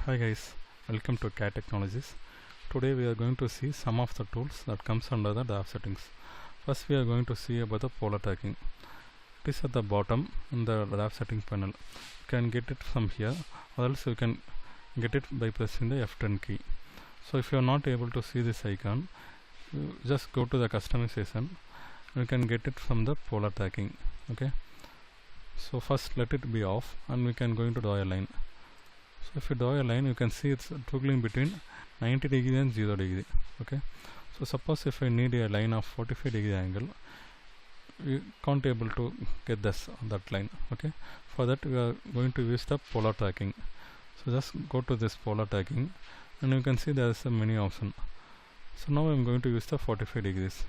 Hi guys, welcome to CAD Technologies. Today we are going to see some of the tools that comes under the draft settings. First we are going to see about the polar tracking. It is at the bottom in the draft setting panel. You can get it from here, or else you can get it by pressing the F10 key. So if you are not able to see this icon, you just go to the customization. You can get it from the polar tracking. Okay. So first let it be off, and we can go into draw a line. So if you draw a line, you can see it's toggling between 90 degree and 0 degree. Okay. So suppose if I need a line of 45 degree angle, you can't able to get that line. Okay. For that we are going to use the polar tracking. So just go to this polar tracking, and you can see there is a menu option. So now I am going to use the 45 degrees.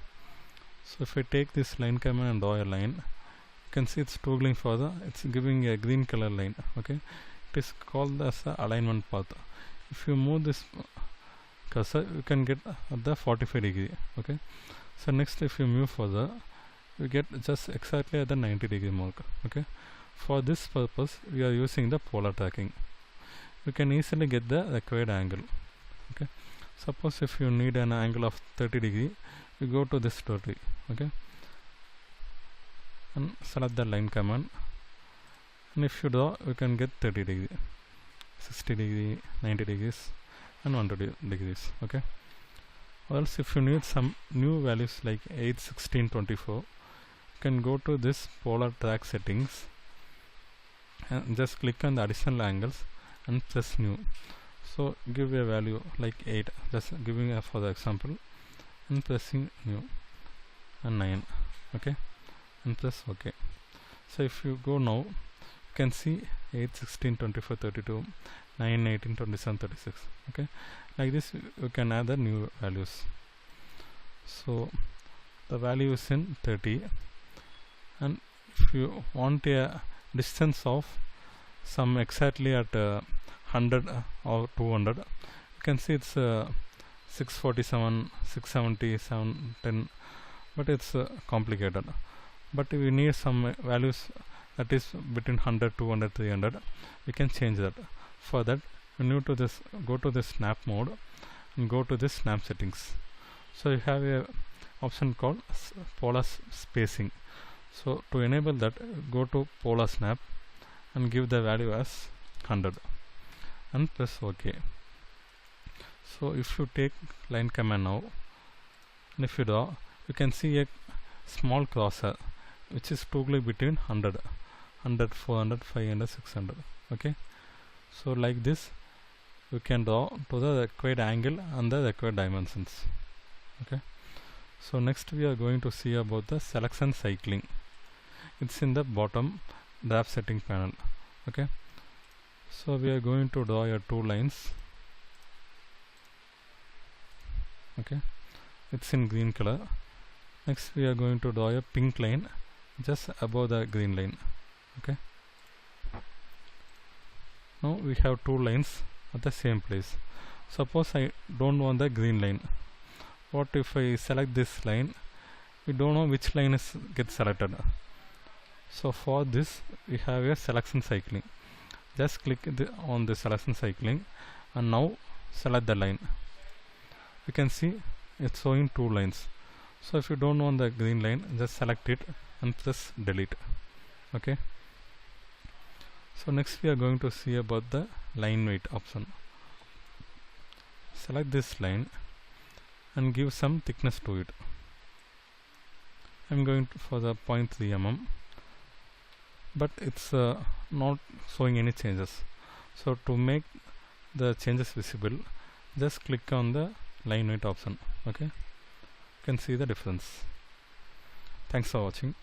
So if I take this line command and draw a line, you can see it's toggling further. It's giving a green color line. Okay. It is called as the alignment path. If you move this cursor, you can get at the 45 degree. Okay. So next, if you move further, you get just exactly at the 90 degree mark. Okay. For this purpose, we are using the polar tracking. You can easily get the required angle. Okay. Suppose if you need an angle of 30 degree, you go to this 30. Okay. And select the line command. And if you draw, you can get 30 degree, 60 degree, 90 degrees and 120 degrees. Okay. Or else if you need some new values like 8, 16, 24, you can go to this polar track settings and just click on the additional angles and press new. So give a value like 8, just giving a for the example, and pressing new, and 9. Okay. And press OK. So if you go now, you can see 8, 16, 24, 32, 9, 18, 27, 36. Okay. Like this you can add the new values. So the value is in 30, and if you want a distance of some exactly at 100 or 200, you can see it's 647, 670, 710, but it's complicated. But we need some values that is between 100, 200, 300. We can change that. For that, we need to this go to this snap mode and go to this snap settings. So you have a option called polar spacing. So to enable that, go to polar snap and give the value as 100 and press OK. So if you take line command now, and if you draw, you can see a small crosshair which is toggling between 100, 400, 500, 600. Okay. So like this, you can draw to the required angle and the required dimensions. Okay. So next we are going to see about the selection cycling. It's in the bottom draft setting panel. Okay. So we are going to draw your two lines. Okay. It's in green color. Next we are going to draw a pink line just above the green line. Okay. Now we have two lines at the same place. Suppose I don't want the green line. What if I select this line? We don't know which line is get selected. So for this we have a selection cycling. Just click on the selection cycling, and now select the line. You can see it's showing two lines. So if you don't want the green line, just select it and press delete. Okay. So next we are going to see about the line weight option. Select this line and give some thickness to it. I'm going for the 0.3 mm, but it's not showing any changes. So to make the changes visible, just click on the line weight option. Okay. You can see the difference. Thanks for watching.